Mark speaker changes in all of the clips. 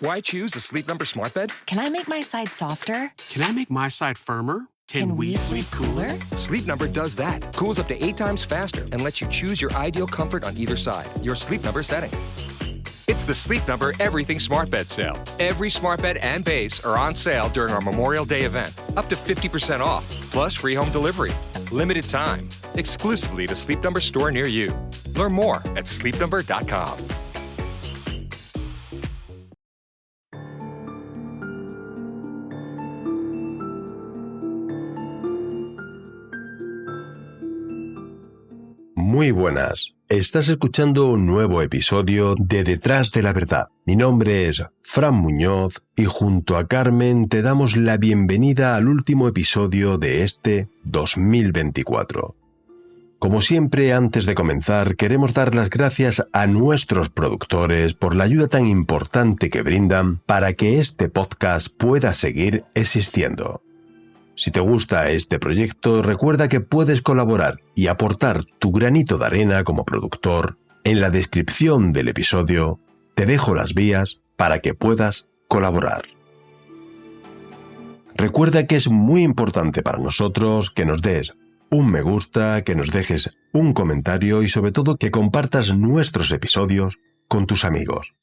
Speaker 1: Why choose a Sleep Number smart bed?
Speaker 2: Can I make my side softer?
Speaker 3: Can I make my side firmer? Can we sleep cooler?
Speaker 1: Sleep Number does that. Cools up to 8 times faster and lets you choose your ideal comfort on either side. Your Sleep Number setting. It's the Sleep Number Everything Smart Bed sale. Every smart bed and base are on sale during our Memorial Day event. Up to 50% off, plus free home delivery. Limited time. Exclusively at a Sleep Number store near you. Learn more at sleepnumber.com.
Speaker 4: Muy buenas. Estás escuchando un nuevo episodio de Detrás de la Verdad. Mi nombre es Fran Muñoz y junto a Carmen te damos la bienvenida al último episodio de este 2024. Como siempre, antes de comenzar, queremos dar las gracias a nuestros productores por la ayuda tan importante que brindan para que este podcast pueda seguir existiendo. Si te gusta este proyecto, recuerda que puedes colaborar y aportar tu granito de arena como productor. En la descripción del episodio te dejo las vías para que puedas colaborar. Recuerda que es muy importante para nosotros que nos des un me gusta, que nos dejes un comentario y sobre todo que compartas nuestros episodios con tus amigos.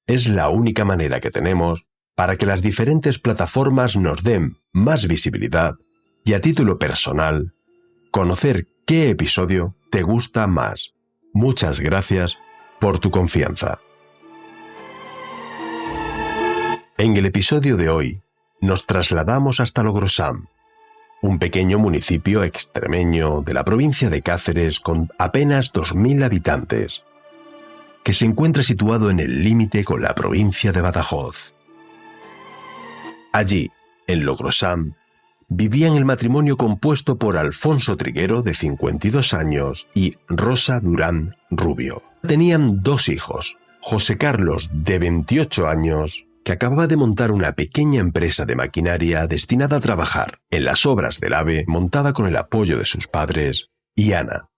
Speaker 4: Es la única manera que tenemos para que las diferentes plataformas nos den más visibilidad y a título personal, conocer qué episodio te gusta más. Muchas gracias por tu confianza. En el episodio de hoy, nos trasladamos hasta Logrosán, un pequeño municipio extremeño de la provincia de Cáceres con apenas 2.000 habitantes, que se encuentra situado en el límite con la provincia de Badajoz. Allí, en Logrosán, vivían el matrimonio compuesto por Alfonso Triguero, de 52 años, y Rosa Durán Rubio. Tenían 2 hijos, José Carlos, de 28 años, que acababa de montar una pequeña empresa de maquinaria destinada a trabajar en las obras del AVE, montada con el apoyo de sus padres, y Ana,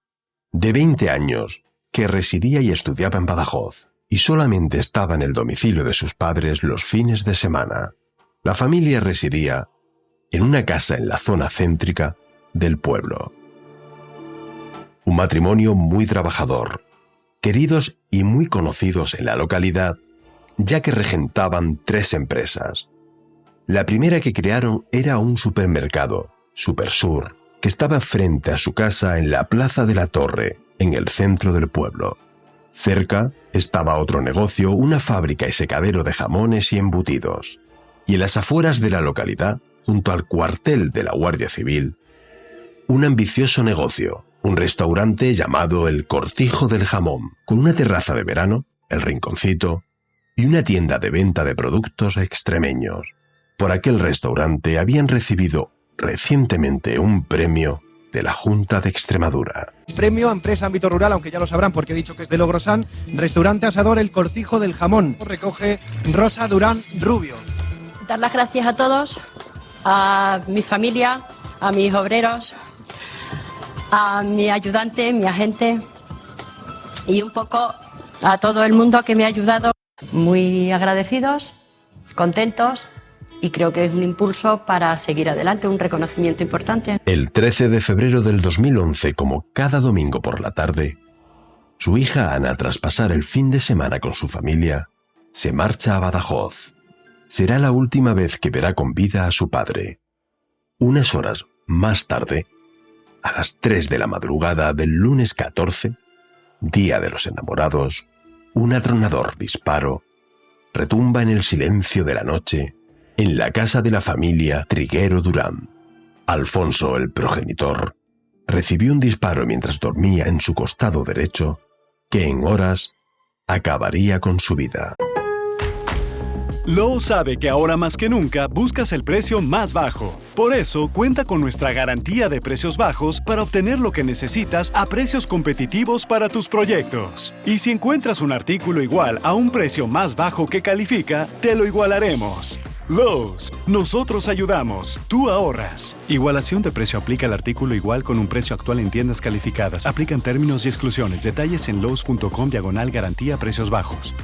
Speaker 4: de 20 años, que residía y estudiaba en Badajoz, y solamente estaba en el domicilio de sus padres los fines de semana. La familia residía en una casa en la zona céntrica del pueblo. Un matrimonio muy trabajador, queridos y muy conocidos en la localidad, ya que regentaban 3 empresas. La primera que crearon era un supermercado, Supersur, que estaba frente a su casa en la Plaza de la Torre, en el centro del pueblo. Cerca estaba otro negocio, una fábrica y secadero de jamones y embutidos. Y en las afueras de la localidad, junto al cuartel de la Guardia Civil, un ambicioso negocio, un restaurante llamado El Cortijo del Jamón, con una terraza de verano, El Rinconcito, y una tienda de venta de productos extremeños. Por aquel restaurante habían recibido recientemente un premio de la Junta de Extremadura.
Speaker 5: Premio a Empresa Ámbito Rural, aunque ya lo sabrán porque he dicho que es de Logrosán, restaurante asador El Cortijo del Jamón. Recoge Rosa Durán Rubio.
Speaker 6: Dar las gracias a todos, a mi familia, a mis obreros, a mi ayudante, mi agente y un poco a todo el mundo que me ha ayudado. Muy agradecidos, contentos y creo que es un impulso para seguir adelante, un reconocimiento importante.
Speaker 4: El 13 de febrero del 2011, como cada domingo por la tarde, su hija Ana, tras pasar el fin de semana con su familia, se marcha a Badajoz. Será la última vez que verá con vida a su padre. Unas horas más tarde, a las 3 de la madrugada del lunes 14, Día de los Enamorados, un atronador disparo retumba en el silencio de la noche en la casa de la familia Triguero Durán. Alfonso, el progenitor, recibió un disparo mientras dormía en su costado derecho que en horas acabaría con su vida.
Speaker 7: Lowe's sabe que ahora más que nunca buscas el precio más bajo. Por eso, cuenta con nuestra garantía de precios bajos para obtener lo que necesitas a precios competitivos para tus proyectos. Y si encuentras un artículo igual a un precio más bajo que califica, te lo igualaremos. Lowe's, nosotros ayudamos, tú ahorras. Igualación de precio aplica al artículo igual con un precio actual en tiendas calificadas. Aplican términos y exclusiones. Detalles en lowes.com/garantía precios bajos.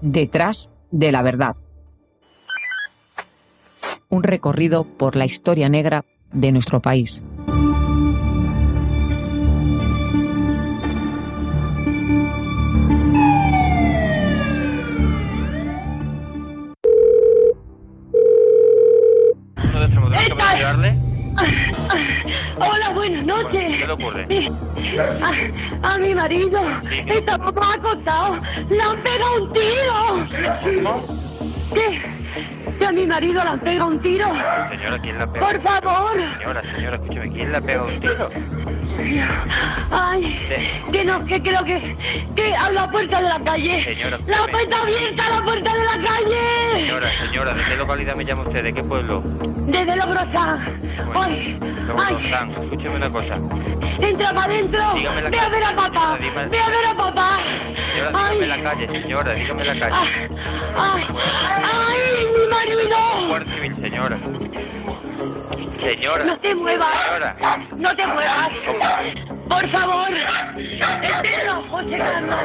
Speaker 8: Detrás de la verdad. Un recorrido por la historia negra de nuestro país.
Speaker 9: Hola, buenas noches.
Speaker 10: ¿Qué le ocurre?
Speaker 9: A mi marido estamos acostados. Le han pegado un tiro.
Speaker 10: ¿Cómo?
Speaker 9: Que a mi marido le han pegado un tiro.
Speaker 10: Señora, ¿quién le ha pegado?
Speaker 9: Por favor.
Speaker 10: Señora, escúcheme, ¿quién le ha pegado un tiro?
Speaker 9: Ay, que no, que creo que a la puerta de la calle.
Speaker 10: Señora,
Speaker 9: la puerta abierta, la puerta de la calle.
Speaker 10: Señora, ¿de qué localidad me llama usted? ¿De qué pueblo?
Speaker 9: Desde Logrosán. Ay,
Speaker 10: Logrosán, escúcheme una cosa.
Speaker 9: Entra para adentro. Ve a ver a papá. Ve a ver a papá.
Speaker 10: Señora, dígame la calle, señora, dígame la calle.
Speaker 9: ¡Ay, mi marido!
Speaker 10: Guardia Civil, señora. Señora.
Speaker 9: No te muevas.
Speaker 10: Señora.
Speaker 9: No te muevas. Por favor. Espera, José Carlos.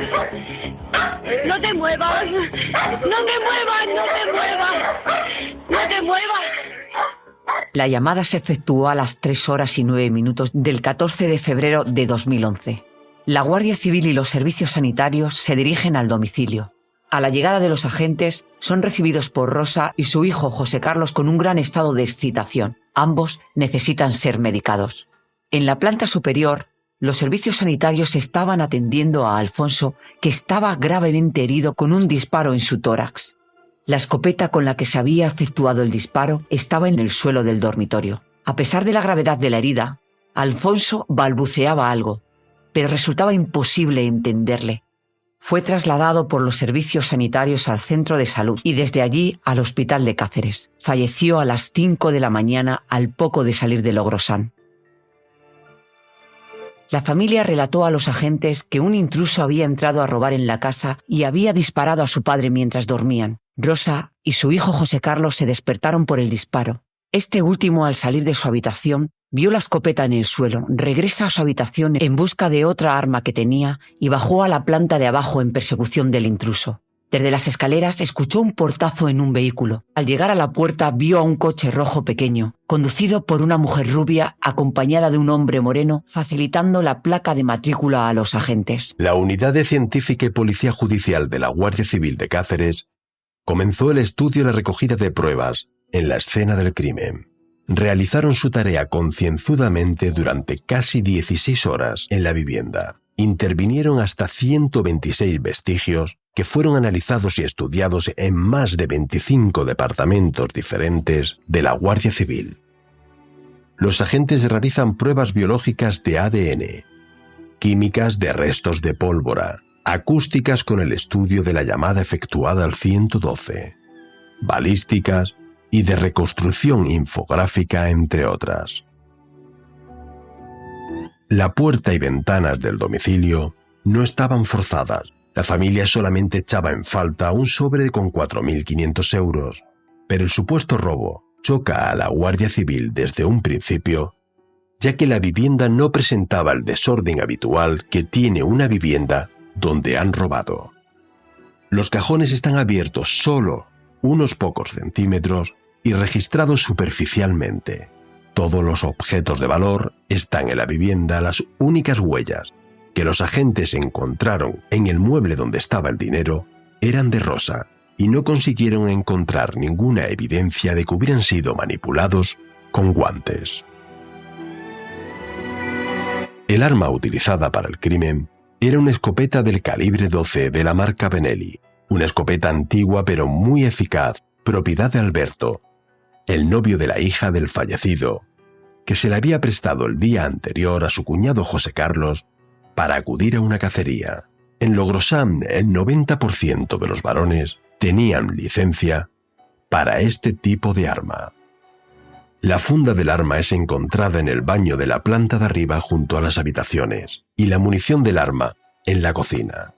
Speaker 9: No te muevas. No te muevas, no te muevas. No te muevas.
Speaker 8: La llamada se efectuó a las 3:09 del 14 de febrero de 2011. La Guardia Civil y los servicios sanitarios se dirigen al domicilio. A la llegada de los agentes, son recibidos por Rosa y su hijo José Carlos con un gran estado de excitación. Ambos necesitan ser medicados. En la planta superior, los servicios sanitarios estaban atendiendo a Alfonso, que estaba gravemente herido con un disparo en su tórax. La escopeta con la que se había efectuado el disparo estaba en el suelo del dormitorio. A pesar de la gravedad de la herida, Alfonso balbuceaba algo, pero resultaba imposible entenderle. Fue trasladado por los servicios sanitarios al centro de salud y desde allí al hospital de Cáceres. Falleció a las 5 de la mañana al poco de salir de Logrosán. La familia relató a los agentes que un intruso había entrado a robar en la casa y había disparado a su padre mientras dormían. Rosa y su hijo José Carlos se despertaron por el disparo. Este último, al salir de su habitación, vio la escopeta en el suelo, regresa a su habitación en busca de otra arma que tenía y bajó a la planta de abajo en persecución del intruso. Desde las escaleras escuchó un portazo en un vehículo. Al llegar a la puerta vio a un coche rojo pequeño, conducido por una mujer rubia acompañada de un hombre moreno, facilitando la placa de matrícula a los agentes.
Speaker 4: La Unidad de Científica y Policía Judicial de la Guardia Civil de Cáceres comenzó el estudio y la recogida de pruebas en la escena del crimen. Realizaron su tarea concienzudamente durante casi 16 horas en la vivienda. Intervinieron hasta 126 vestigios que fueron analizados y estudiados en más de 25 departamentos diferentes de la Guardia Civil. Los agentes realizan pruebas biológicas de ADN, químicas de restos de pólvora, acústicas con el estudio de la llamada efectuada al 112, balísticas y de reconstrucción infográfica, entre otras. La puerta y ventanas del domicilio no estaban forzadas. La familia solamente echaba en falta un sobre con 4.500 euros, pero el supuesto robo choca a la Guardia Civil desde un principio, ya que la vivienda no presentaba el desorden habitual que tiene una vivienda donde han robado. Los cajones están abiertos solo unos pocos centímetros y registrados superficialmente. Todos los objetos de valor están en la vivienda. Las únicas huellas que los agentes encontraron en el mueble donde estaba el dinero eran de Rosa y no consiguieron encontrar ninguna evidencia de que hubieran sido manipulados con guantes. El arma utilizada para el crimen era una escopeta del calibre 12 de la marca Benelli, una escopeta antigua pero muy eficaz, propiedad de Alberto, el novio de la hija del fallecido, que se le había prestado el día anterior a su cuñado José Carlos para acudir a una cacería. En Logrosán, el 90% de los varones tenían licencia para este tipo de arma. La funda del arma es encontrada en el baño de la planta de arriba junto a las habitaciones y la munición del arma en la cocina.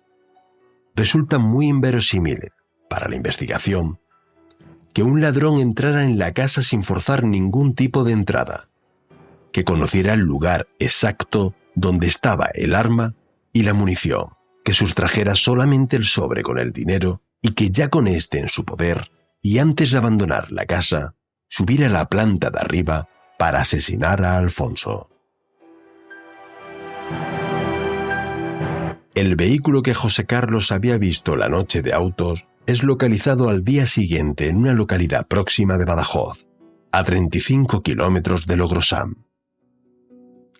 Speaker 4: Resulta muy inverosímil para la investigación que un ladrón entrara en la casa sin forzar ningún tipo de entrada, que conociera el lugar exacto donde estaba el arma y la munición, que sustrajera solamente el sobre con el dinero y que ya con este en su poder, y antes de abandonar la casa, subiera a la planta de arriba para asesinar a Alfonso. El vehículo que José Carlos había visto la noche de autos es localizado al día siguiente en una localidad próxima de Badajoz, a 35 kilómetros de Logrosán.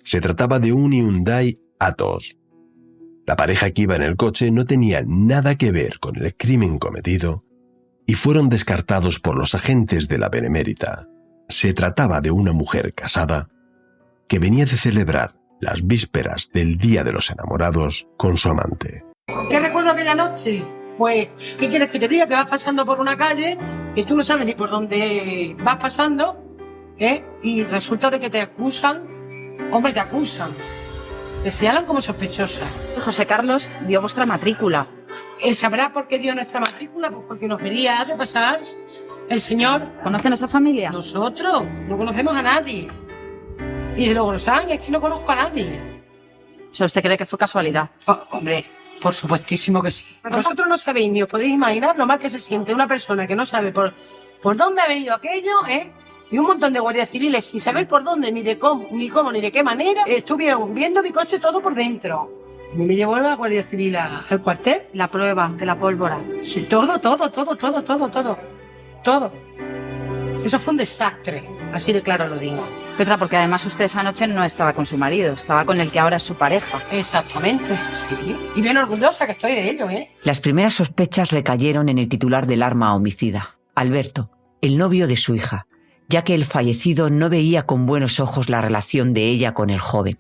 Speaker 4: Se trataba de un Hyundai Atos. La pareja que iba en el coche no tenía nada que ver con el crimen cometido y fueron descartados por los agentes de la Benemérita. Se trataba de una mujer casada que venía de celebrar las vísperas del Día de los Enamorados con su amante.
Speaker 11: ¿Qué recuerdo aquella noche? Pues, ¿qué quieres que te diga? Que vas pasando por una calle que tú no sabes ni por dónde vas pasando, y resulta de que te acusan. Hombre, te acusan. Te señalan como sospechosa.
Speaker 12: José Carlos dio vuestra matrícula.
Speaker 11: ¿Él sabrá por qué dio nuestra matrícula? Pues porque nos vería de pasar el señor.
Speaker 12: ¿Conocen a esa familia?
Speaker 11: Nosotros no conocemos a nadie. Y de Logrosán es que no conozco a nadie.
Speaker 12: O sea, ¿usted cree que fue casualidad?
Speaker 11: Oh, hombre, por supuestísimo que sí. Vosotros no sabéis ni os podéis imaginar lo mal que se siente una persona que no sabe por dónde ha venido aquello, y un montón de guardias civiles sin saber por dónde, ni de cómo, ni de qué manera, estuvieron viendo mi coche todo por dentro. A mí me llevó la Guardia Civil al cuartel.
Speaker 12: La prueba de la pólvora.
Speaker 11: Sí, todo. Eso fue un desastre, así de claro lo digo.
Speaker 12: Petra, porque además usted esa noche no estaba con su marido, estaba con el que ahora es su pareja.
Speaker 11: Exactamente, sí. Y bien orgullosa que estoy de ello,
Speaker 8: Las primeras sospechas recayeron en el titular del arma homicida, Alberto, el novio de su hija, ya que el fallecido no veía con buenos ojos la relación de ella con el joven.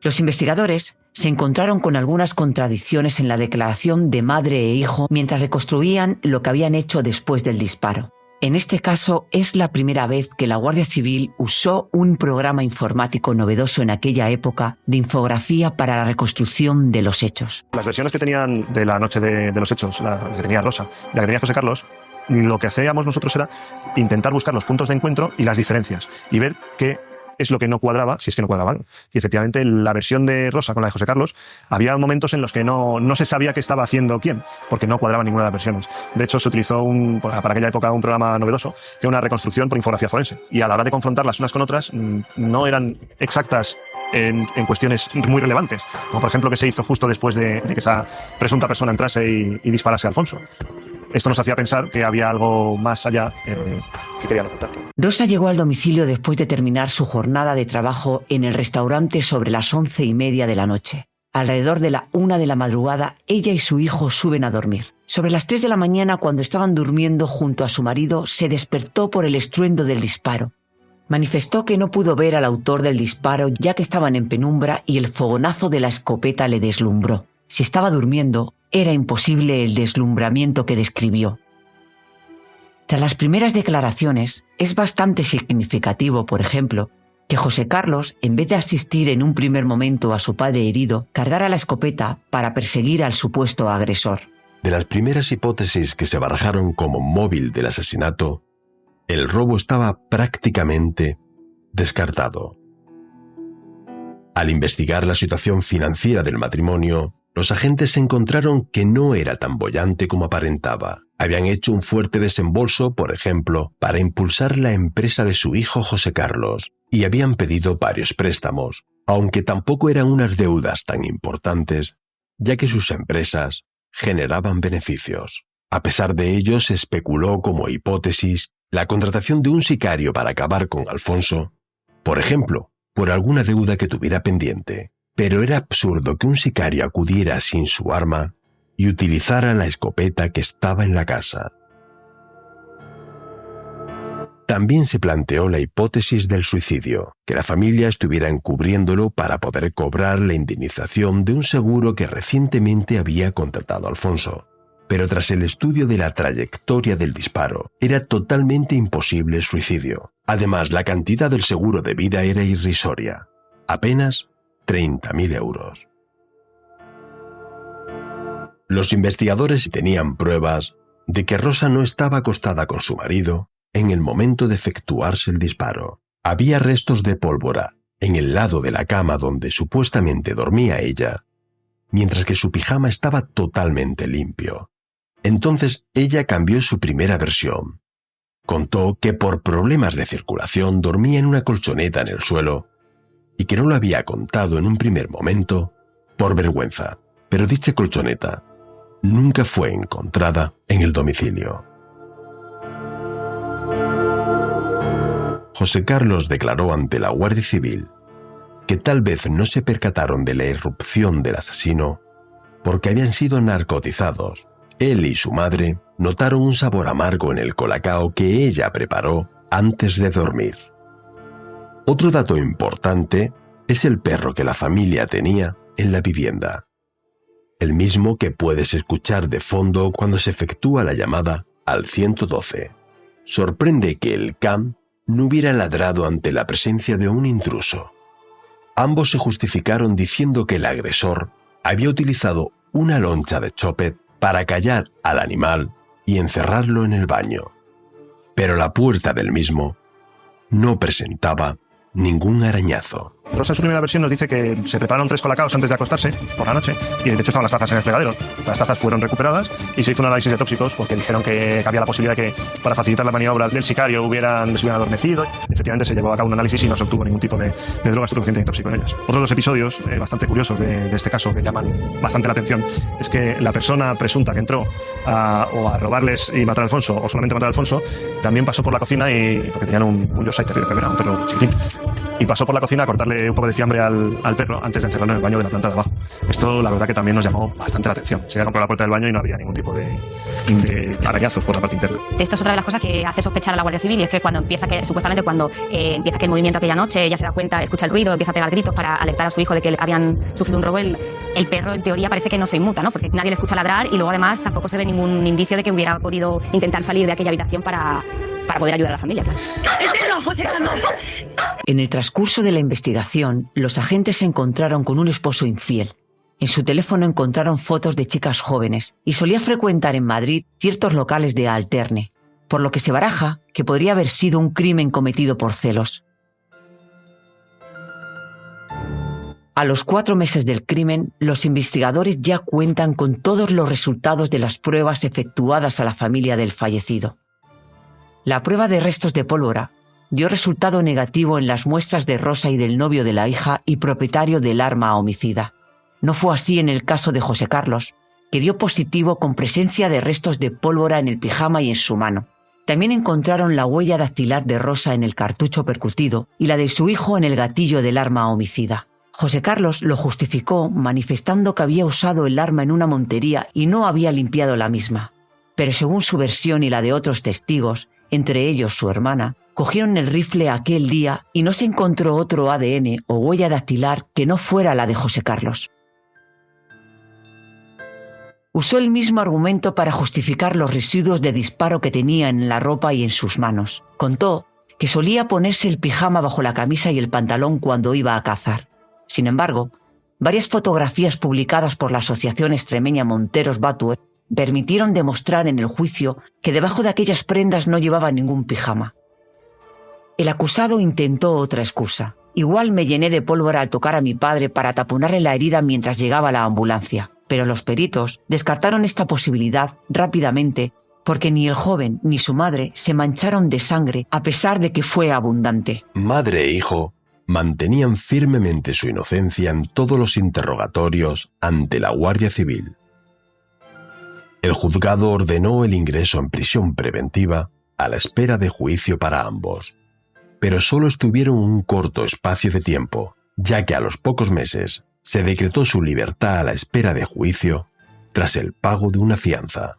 Speaker 8: Los investigadores se encontraron con algunas contradicciones en la declaración de madre e hijo mientras reconstruían lo que habían hecho después del disparo. En este caso, es la primera vez que la Guardia Civil usó un programa informático novedoso en aquella época de infografía para la reconstrucción de los hechos.
Speaker 13: Las versiones que tenían de la noche de los hechos, la que tenía Rosa y la que tenía José Carlos, lo que hacíamos nosotros era intentar buscar los puntos de encuentro y las diferencias y ver qué es lo que no cuadraba, si es que no cuadraba algo. Y efectivamente la versión de Rosa con la de José Carlos, había momentos en los que no se sabía qué estaba haciendo quién, porque no cuadraba ninguna de las versiones. De hecho, se utilizó para aquella época un programa novedoso, que era una reconstrucción por infografía forense. Y a la hora de confrontarlas unas con otras, no eran exactas en cuestiones muy relevantes, como por ejemplo que se hizo justo después de que esa presunta persona entrase y disparase a Alfonso. Esto nos hacía pensar que había algo más allá que querían ocultar.
Speaker 8: Rosa llegó al domicilio después de terminar su jornada de trabajo en el restaurante sobre las 11:30 de la noche. Alrededor de la 1 de la madrugada, ella y su hijo suben a dormir. Sobre las 3 de la mañana, cuando estaban durmiendo junto a su marido, se despertó por el estruendo del disparo. Manifestó que no pudo ver al autor del disparo ya que estaban en penumbra y el fogonazo de la escopeta le deslumbró. Si estaba durmiendo, era imposible el deslumbramiento que describió. Tras las primeras declaraciones, es bastante significativo, por ejemplo, que José Carlos, en vez de asistir en un primer momento a su padre herido, cargara la escopeta para perseguir al supuesto agresor.
Speaker 4: De las primeras hipótesis que se barajaron como móvil del asesinato, el robo estaba prácticamente descartado. Al investigar la situación financiera del matrimonio, los agentes encontraron que no era tan boyante como aparentaba. Habían hecho un fuerte desembolso, por ejemplo, para impulsar la empresa de su hijo José Carlos, y habían pedido varios préstamos, aunque tampoco eran unas deudas tan importantes, ya que sus empresas generaban beneficios. A pesar de ello, se especuló como hipótesis la contratación de un sicario para acabar con Alfonso, por ejemplo, por alguna deuda que tuviera pendiente. Pero era absurdo que un sicario acudiera sin su arma y utilizara la escopeta que estaba en la casa. También se planteó la hipótesis del suicidio, que la familia estuviera encubriéndolo para poder cobrar la indemnización de un seguro que recientemente había contratado Alfonso. Pero tras el estudio de la trayectoria del disparo, era totalmente imposible el suicidio. Además, la cantidad del seguro de vida era irrisoria, apenas 30.000 euros. Los investigadores tenían pruebas de que Rosa no estaba acostada con su marido en el momento de efectuarse el disparo. Había restos de pólvora en el lado de la cama donde supuestamente dormía ella, mientras que su pijama estaba totalmente limpio. Entonces ella cambió su primera versión. Contó que por problemas de circulación dormía en una colchoneta en el suelo y que no lo había contado en un primer momento por vergüenza, pero dicha colchoneta nunca fue encontrada en el domicilio. José Carlos declaró ante la Guardia Civil que tal vez no se percataron de la irrupción del asesino porque habían sido narcotizados. Él y su madre notaron un sabor amargo en el colacao que ella preparó antes de dormir. Otro dato importante es el perro que la familia tenía en la vivienda, el mismo que puedes escuchar de fondo cuando se efectúa la llamada al 112. Sorprende que el can no hubiera ladrado ante la presencia de un intruso. Ambos se justificaron diciendo que el agresor había utilizado una loncha de choppet para callar al animal y encerrarlo en el baño, pero la puerta del mismo no presentaba ningún arañazo.
Speaker 13: Rosa en su primera versión nos dice que se prepararon 3 colacaos antes de acostarse, por la noche, y de hecho estaban las tazas en el fregadero. Las tazas fueron recuperadas y se hizo un análisis de tóxicos porque dijeron que había la posibilidad de que para facilitar la maniobra del sicario les hubieran adormecido. Efectivamente se llevó a cabo un análisis y no se obtuvo ningún tipo de droga estupefaciente ni tóxico en ellas. Otro de los episodios bastante curiosos de este caso que llaman bastante la atención es que la persona presunta que entró a robarles y matar a Alfonso, o solamente matar a Alfonso, también pasó por la cocina porque tenían un Yorkshire Terrier, que era un perro chiquitín, y pasó por la cocina a cortarle un poco de fiambre al perro antes de encerrarlo en el baño de la planta de abajo. Esto la verdad que también nos llamó bastante la atención. Se llegó por la puerta del baño y no había ningún tipo de arañazos por la parte interna.
Speaker 14: Esto es otra de las cosas que hace sospechar a la Guardia Civil, y es que supuestamente cuando empieza aquel movimiento aquella noche, ella se da cuenta, escucha el ruido, empieza a pegar gritos para alertar a su hijo de que habían sufrido un robo. El perro en teoría parece que no se inmuta, ¿no? Porque nadie le escucha ladrar y luego además tampoco se ve ningún indicio de que hubiera podido intentar salir de aquella habitación para poder ayudar a la familia. Claro.
Speaker 8: En el transcurso de la investigación, los agentes se encontraron con un esposo infiel. En su teléfono encontraron fotos de chicas jóvenes y solía frecuentar en Madrid ciertos locales de alterne, por lo que se baraja que podría haber sido un crimen cometido por celos. A los 4 meses del crimen, los investigadores ya cuentan con todos los resultados de las pruebas efectuadas a la familia del fallecido. La prueba de restos de pólvora dio resultado negativo en las muestras de Rosa y del novio de la hija y propietario del arma homicida. No fue así en el caso de José Carlos, que dio positivo con presencia de restos de pólvora en el pijama y en su mano. También encontraron la huella dactilar de Rosa en el cartucho percutido y la de su hijo en el gatillo del arma homicida. José Carlos lo justificó manifestando que había usado el arma en una montería y no había limpiado la misma. Pero según su versión y la de otros testigos, entre ellos su hermana, cogieron el rifle aquel día y no se encontró otro ADN o huella dactilar que no fuera la de José Carlos. Usó el mismo argumento para justificar los residuos de disparo que tenía en la ropa y en sus manos. Contó que solía ponerse el pijama bajo la camisa y el pantalón cuando iba a cazar. Sin embargo, varias fotografías publicadas por la Asociación Extremeña Monteros Batue permitieron demostrar en el juicio que debajo de aquellas prendas no llevaba ningún pijama. El acusado intentó otra excusa. Igual me llené de pólvora al tocar a mi padre para taponarle la herida mientras llegaba la ambulancia, pero los peritos descartaron esta posibilidad rápidamente porque ni el joven ni su madre se mancharon de sangre a pesar de que fue abundante.
Speaker 4: Madre e hijo mantenían firmemente su inocencia en todos los interrogatorios ante la Guardia Civil. El juzgado ordenó el ingreso en prisión preventiva a la espera de juicio para ambos, pero solo estuvieron un corto espacio de tiempo, ya que a los pocos meses se decretó su libertad a la espera de juicio tras el pago de una fianza.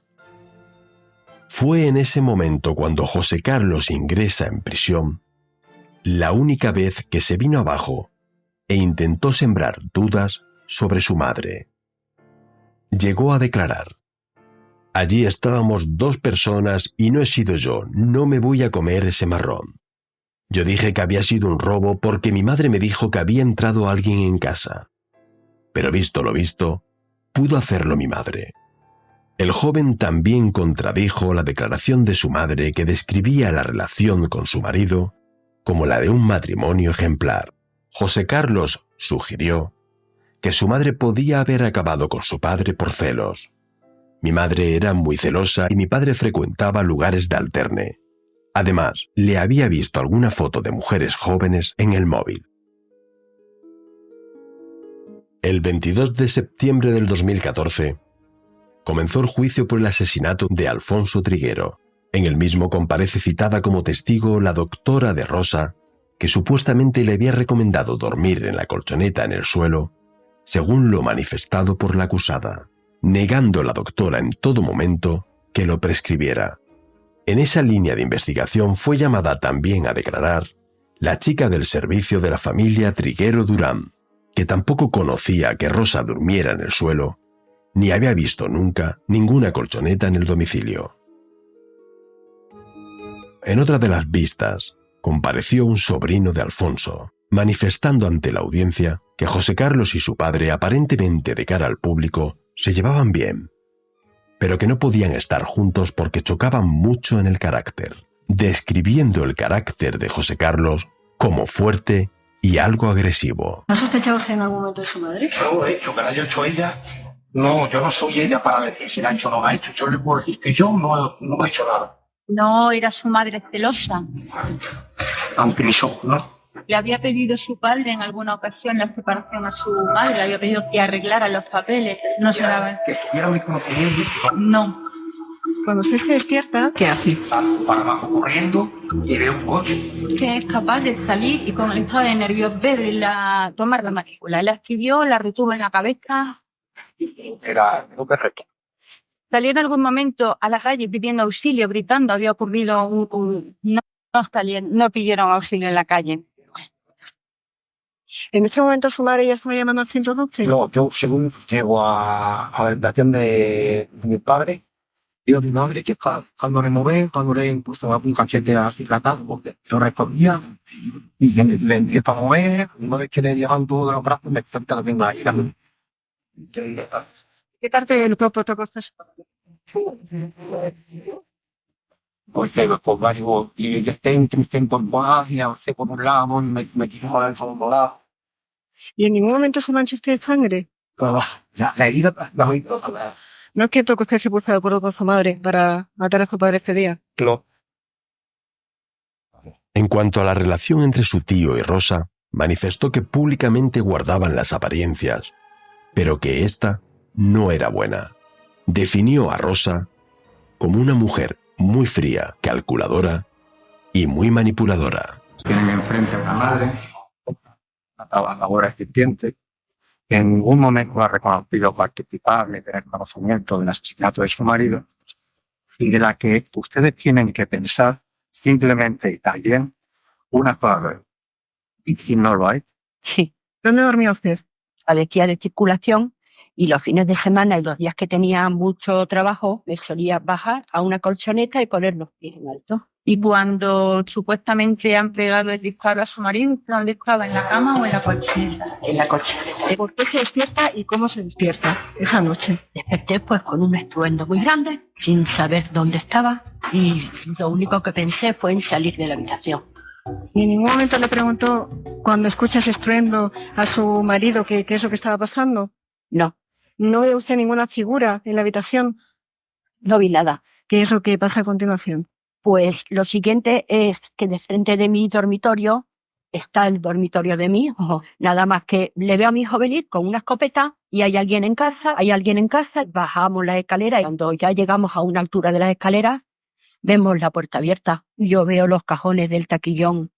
Speaker 4: Fue en ese momento cuando José Carlos ingresa en prisión, la única vez que se vino abajo e intentó sembrar dudas sobre su madre. Llegó a declarar: allí estábamos 2 personas y no he sido yo, no me voy a comer ese marrón. Yo dije que había sido un robo porque mi madre me dijo que había entrado alguien en casa. Pero visto lo visto, pudo hacerlo mi madre. El joven también contradijo la declaración de su madre que describía la relación con su marido como la de un matrimonio ejemplar. José Carlos sugirió que su madre podía haber acabado con su padre por celos, Mi madre era muy celosa y mi padre frecuentaba lugares de alterne. Además, le había visto alguna foto de mujeres jóvenes en el móvil. El 22 de septiembre del 2014, comenzó el juicio por el asesinato de Alfonso Triguero. En el mismo comparece citada como testigo la doctora de Rosa, que supuestamente le había recomendado dormir en la colchoneta en el suelo, según lo manifestado por la acusada, negando la doctora en todo momento que lo prescribiera. En esa línea de investigación fue llamada también a declarar la chica del servicio de la familia Triguero Durán, que tampoco conocía que Rosa durmiera en el suelo, ni había visto nunca ninguna colchoneta en el domicilio. En otra de las vistas, compareció un sobrino de Alfonso, manifestando ante la audiencia que José Carlos y su padre, aparentemente de cara al público, se llevaban bien, pero que no podían estar juntos porque chocaban mucho en el carácter, describiendo el carácter de José Carlos como fuerte y algo agresivo.
Speaker 15: ¿Has sospechado en algún momento de su madre?
Speaker 16: Yo he hecho, que la haya hecho ella. No, yo no soy ella para decir si la ha hecho o no la ha hecho. Yo le puedo decir que yo no he hecho nada.
Speaker 15: No era su madre celosa.
Speaker 16: Aunque mis ojos no.
Speaker 15: Le había pedido su padre en alguna ocasión la separación a su madre, le había pedido que arreglara los papeles, no se daba.
Speaker 16: Que tuviera mi conocimiento.
Speaker 15: No. Cuando usted se despierta, ¿qué hace?
Speaker 16: Salgo para abajo corriendo y veo un coche.
Speaker 15: Que es capaz de salir y con el estado de nervios tomar la matrícula. La escribió, la retuvo en la cabeza.
Speaker 16: Era lo correcto.
Speaker 15: Salió en algún momento a la calle pidiendo auxilio, gritando, había ocurrido no pidieron auxilio en la calle.
Speaker 11: ¿En este momento su madre ya está llamando al 112?
Speaker 16: No, yo según llego a la habitación de mi padre, digo a mi madre que cuando le moví, cuando le puso un cachete así tratado, porque yo respondía, y le empiezo a mover, una vez que le llevan todos los brazos, me explica la misma ira.
Speaker 11: ¿Qué parte del cuerpo te costas?
Speaker 16: Porque pues varios, y yo estoy incorporado, y avancé por un lado, me tiró al otro lado.
Speaker 11: ¿Y en ningún momento se mancha usted de sangre?
Speaker 16: Pero la herida la oí toda.
Speaker 11: ¿No es cierto que usted se puso de acuerdo con su madre para matar a su padre este día?
Speaker 16: No.
Speaker 4: En cuanto a la relación entre su tío y Rosa, manifestó que públicamente guardaban las apariencias, pero que ésta no era buena. Definió a Rosa como una mujer muy fría, calculadora y muy manipuladora.
Speaker 16: Tienen enfrente a una madre, a la labor existente, que en ningún momento ha reconocido participable del conocimiento del asesinato de su marido, y de la que ustedes tienen que pensar simplemente y también una cosa. ¿Y no lo hay?
Speaker 15: Sí.
Speaker 11: ¿Dónde dormía usted?
Speaker 15: Padecía de circulación y los fines de semana y los días que tenía mucho trabajo me solía bajar a una colchoneta y poner los pies en alto. Y cuando supuestamente han pegado el disparo a su marido, ¿dónde estaba? ¿En la cama o en la colchoneta? En la colchoneta.
Speaker 11: ¿Por qué se despierta y cómo se despierta esa noche?
Speaker 15: Desperté pues con un estruendo muy grande, sin saber dónde estaba, y lo único que pensé fue en salir de la habitación.
Speaker 11: ¿Y en ningún momento le preguntó, cuando escucha ese estruendo, a su marido qué es lo que estaba pasando?
Speaker 15: No.
Speaker 11: ¿No ve usted ninguna figura en la habitación?
Speaker 15: No vi nada.
Speaker 11: ¿Qué es lo que pasa a continuación?
Speaker 15: Pues lo siguiente es que de frente de mi dormitorio está el dormitorio de mi hijo. Nada más que le veo a mi hijo venir con una escopeta y hay alguien en casa, bajamos la escalera y cuando ya llegamos a una altura de las escaleras, vemos la puerta abierta. Yo veo los cajones del taquillón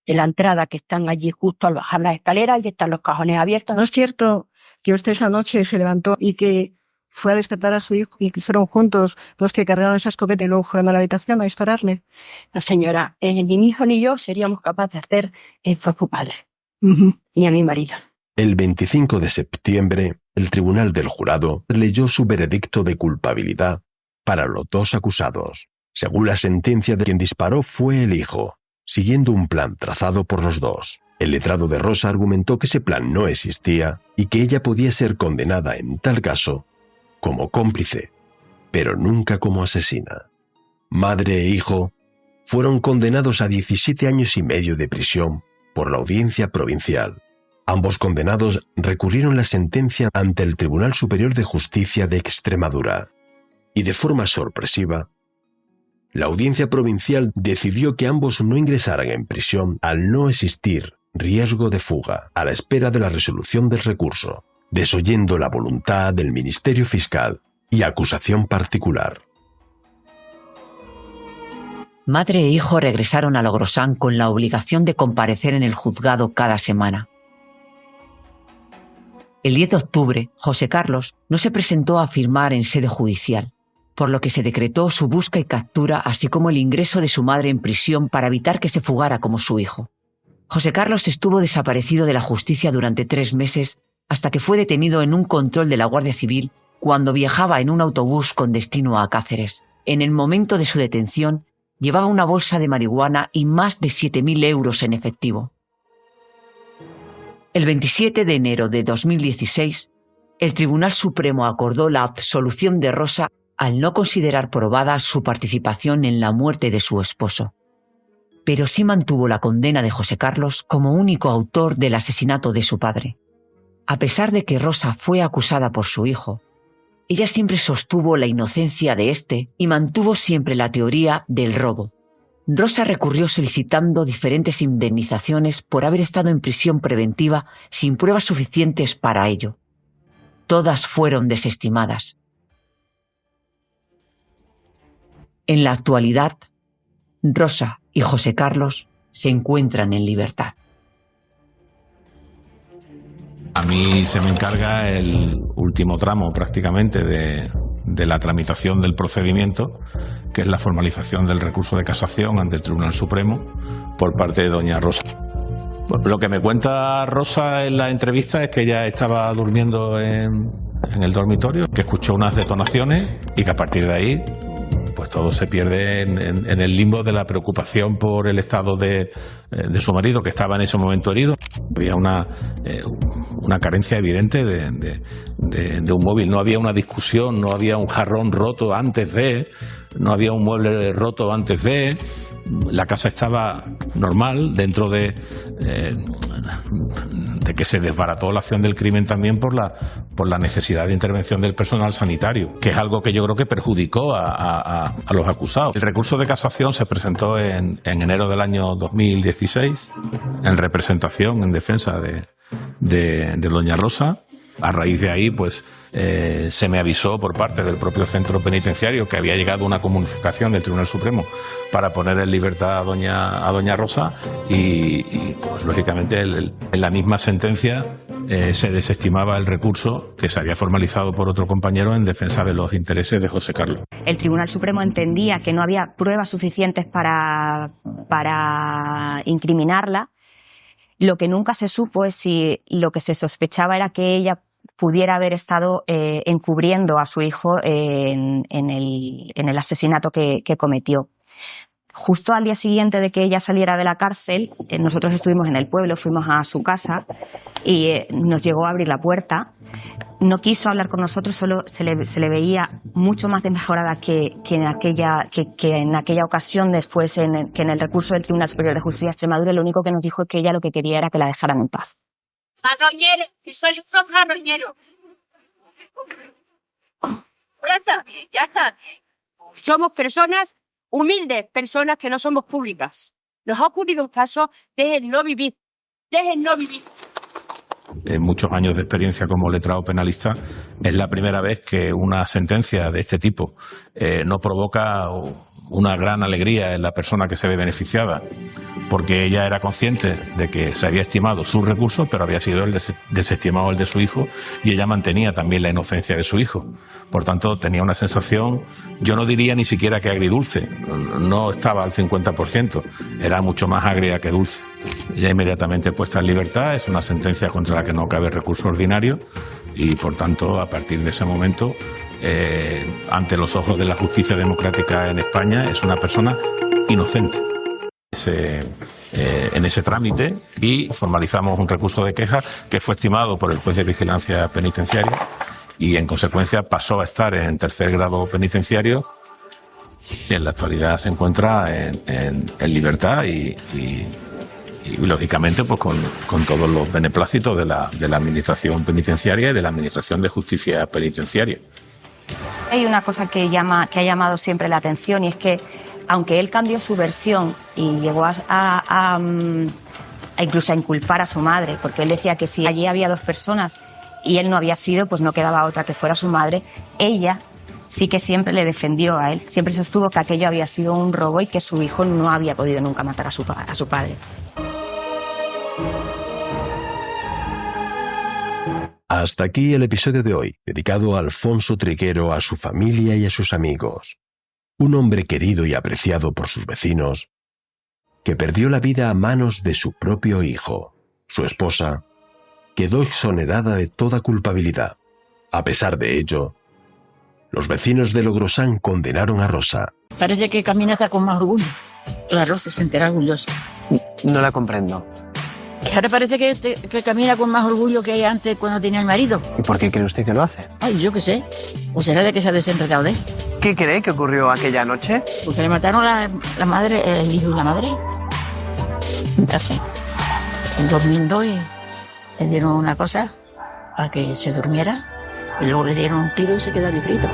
Speaker 15: de la entrada que están allí justo al bajar las escaleras y están los cajones abiertos.
Speaker 11: ¿No es cierto que usted esa noche se levantó y que fue a despertar a su hijo y que fueron juntos los que cargaron esa escopeta y luego fueron a la habitación a dispararle?
Speaker 15: No, señora, ni mi hijo ni yo seríamos capaces de hacer eso a su padre, ni a mi marido.
Speaker 4: El 25 de septiembre, el Tribunal del Jurado leyó su veredicto de culpabilidad para los dos acusados. Según la sentencia, de quien disparó fue el hijo, siguiendo un plan trazado por los dos. El letrado de Rosa argumentó que ese plan no existía y que ella podía ser condenada en tal caso como cómplice, pero nunca como asesina. Madre e hijo fueron condenados a 17 años y medio de prisión por la Audiencia Provincial. Ambos condenados recurrieron la sentencia ante el Tribunal Superior de Justicia de Extremadura. y de forma sorpresiva, la audiencia provincial decidió que ambos no ingresaran en prisión al no existir riesgo de fuga, a la espera de la resolución del recurso, desoyendo la voluntad del Ministerio Fiscal y acusación particular.
Speaker 8: Madre e hijo regresaron a Logrosán con la obligación de comparecer en el juzgado cada semana. El 10 de octubre, José Carlos no se presentó a firmar en sede judicial, por lo que se decretó su busca y captura, así como el ingreso de su madre en prisión para evitar que se fugara como su hijo. José Carlos estuvo desaparecido de la justicia durante 3 meses hasta que fue detenido en un control de la Guardia Civil cuando viajaba en un autobús con destino a Cáceres. En el momento de su detención, llevaba una bolsa de marihuana y más de 7.000 euros en efectivo. El 27 de enero de 2016, el Tribunal Supremo acordó la absolución de Rosa al no considerar probada su participación en la muerte de su esposo. Pero sí mantuvo la condena de José Carlos como único autor del asesinato de su padre. A pesar de que Rosa fue acusada por su hijo, ella siempre sostuvo la inocencia de éste y mantuvo siempre la teoría del robo. Rosa recurrió solicitando diferentes indemnizaciones por haber estado en prisión preventiva sin pruebas suficientes para ello. Todas fueron desestimadas. En la actualidad, Rosa y José Carlos se encuentran en libertad.
Speaker 17: A mí se me encarga el último tramo prácticamente de la tramitación del procedimiento, que es la formalización del recurso de casación ante el Tribunal Supremo por parte de doña Rosa. Bueno, lo que me cuenta Rosa en la entrevista es que ella estaba durmiendo en el dormitorio, que escuchó unas detonaciones y que a partir de ahí pues todo se pierde en el limbo de la preocupación por el estado de su marido, que estaba en ese momento herido. Había una carencia evidente de un móvil. No había una discusión, no había un jarrón roto antes de, no había un mueble roto antes de. La casa estaba normal dentro de que se desbarató la acción del crimen también por la necesidad de intervención del personal sanitario, que es algo que yo creo que perjudicó a los acusados. El recurso de casación se presentó en enero del año 2016 en representación, en defensa de doña Rosa. A raíz de ahí, pues se me avisó por parte del propio centro penitenciario que había llegado una comunicación del Tribunal Supremo para poner en libertad a doña Rosa y pues lógicamente en la misma sentencia se desestimaba el recurso que se había formalizado por otro compañero en defensa de los intereses de José Carlos.
Speaker 14: El Tribunal Supremo entendía que no había pruebas suficientes para incriminarla. Lo que nunca se supo es si lo que se sospechaba era que ella pudiera haber estado encubriendo a su hijo en el asesinato que cometió. Justo al día siguiente de que ella saliera de la cárcel, nosotros estuvimos en el pueblo, fuimos a su casa y nos llegó a abrir la puerta. No quiso hablar con nosotros, solo se le veía mucho más desmejorada que en aquella ocasión, después que en el recurso del Tribunal Superior de Justicia de Extremadura. Lo único que nos dijo es que ella lo que quería era que la dejaran en paz.
Speaker 9: Marroñero, que soy un marroñero. Ya está. Somos personas humildes, personas que no somos públicas. Nos ha ocurrido un caso, déjenlo vivir.
Speaker 17: En muchos años de experiencia como letrado penalista, es la primera vez que una sentencia de este tipo no provoca una gran alegría en la persona que se ve beneficiada, porque ella era consciente de que se había estimado su recurso, pero había sido desestimado el de su hijo, y ella mantenía también la inocencia de su hijo. Por tanto, tenía una sensación, yo no diría ni siquiera que agridulce, no estaba al 50%, era mucho más agria que dulce. Ella inmediatamente puesta en libertad, es una sentencia contra la que no cabe recurso ordinario, y por tanto, a partir de ese momento, ante los ojos de la justicia democrática en España, es una persona inocente. En ese trámite, y formalizamos un recurso de queja que fue estimado por el juez de vigilancia penitenciaria y en consecuencia pasó a estar en tercer grado penitenciario y en la actualidad se encuentra en libertad y lógicamente pues con todos los beneplácitos de la administración penitenciaria y de la administración de justicia penitenciaria.
Speaker 14: Hay una cosa que ha llamado siempre la atención, y es que aunque él cambió su versión y llegó a incluso a inculpar a su madre, porque él decía que si allí había 2 personas y él no había sido, pues no quedaba otra que fuera su madre, ella sí que siempre le defendió a él. Siempre sostuvo que aquello había sido un robo y que su hijo no había podido nunca matar a su padre.
Speaker 4: Hasta aquí el episodio de hoy, dedicado a Alfonso Triguero, a su familia y a sus amigos. Un hombre querido y apreciado por sus vecinos, que perdió la vida a manos de su propio hijo. Su esposa quedó exonerada de toda culpabilidad. A pesar de ello, los vecinos de Logrosán condenaron a Rosa.
Speaker 18: Parece que camina hasta con más orgullo. La Rosa se entera orgullosa.
Speaker 19: No la comprendo.
Speaker 18: Que ahora parece que camina con más orgullo que antes cuando tenía el marido.
Speaker 19: ¿Y por qué cree usted que lo hace?
Speaker 18: Ay, yo qué sé. ¿O será de que se ha desenredado de él?
Speaker 19: ¿Qué cree que ocurrió aquella noche?
Speaker 18: Porque le mataron la madre, el hijo y la madre. Entonces, durmiendo y le dieron una cosa para que se durmiera y luego le dieron un tiro y se quedó librito.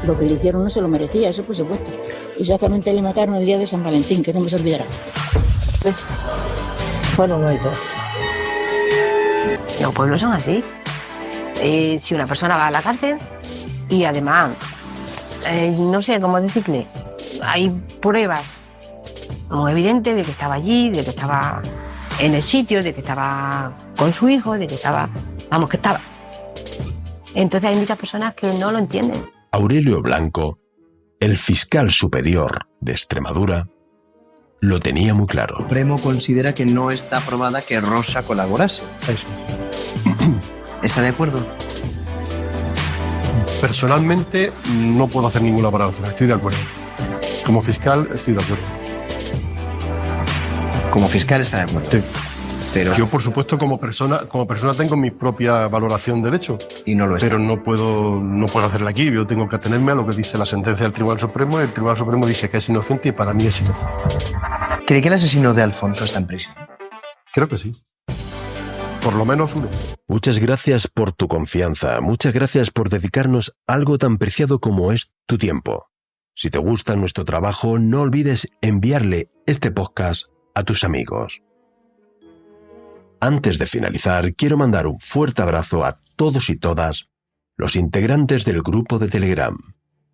Speaker 18: Lo que le hicieron no se lo merecía, eso por supuesto. Exactamente le mataron el día de San Valentín, que no me se olvidará.
Speaker 19: Fueron los dos. Los pueblos son así. Si una persona va a la cárcel y además, no sé cómo decirle, hay pruebas muy evidentes de que estaba allí, de que estaba en el sitio, de que estaba con su hijo, de que estaba, vamos, que estaba. Entonces hay muchas personas que no lo entienden.
Speaker 4: Aurelio Blanco, el fiscal superior de Extremadura, lo tenía muy claro.
Speaker 20: El Supremo considera que no está aprobada que Rosa colaborase.
Speaker 13: Eso es.
Speaker 20: ¿Está de acuerdo?
Speaker 13: Personalmente no puedo hacer ninguna valoración, estoy de acuerdo. Como fiscal estoy de acuerdo.
Speaker 20: Como fiscal está de acuerdo.
Speaker 13: Sí.
Speaker 20: Pero
Speaker 13: yo, por supuesto, como persona tengo mi propia valoración del hecho.
Speaker 20: Y no lo está.
Speaker 13: Pero no puedo hacerla aquí. Yo tengo que atenerme a lo que dice la sentencia del Tribunal Supremo. El Tribunal Supremo dice que es inocente y para mí es inocente.
Speaker 20: ¿Cree que el asesino de Alfonso está en prisión?
Speaker 13: Creo que sí. Por lo menos uno.
Speaker 4: Muchas gracias por tu confianza. Muchas gracias por dedicarnos algo tan preciado como es tu tiempo. Si te gusta nuestro trabajo, no olvides enviarle este podcast a tus amigos. Antes de finalizar, quiero mandar un fuerte abrazo a todos y todas los integrantes del grupo de Telegram.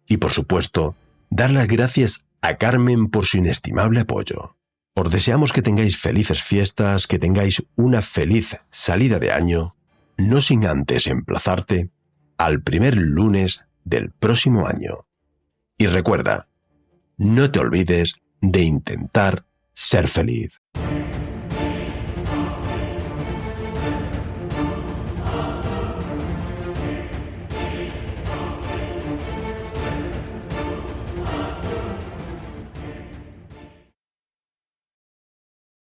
Speaker 4: Y por supuesto, dar las gracias a Carmen por su inestimable apoyo. Os deseamos que tengáis felices fiestas, que tengáis una feliz salida de año, no sin antes emplazarte al primer lunes del próximo año. Y recuerda, no te olvides de intentar ser feliz.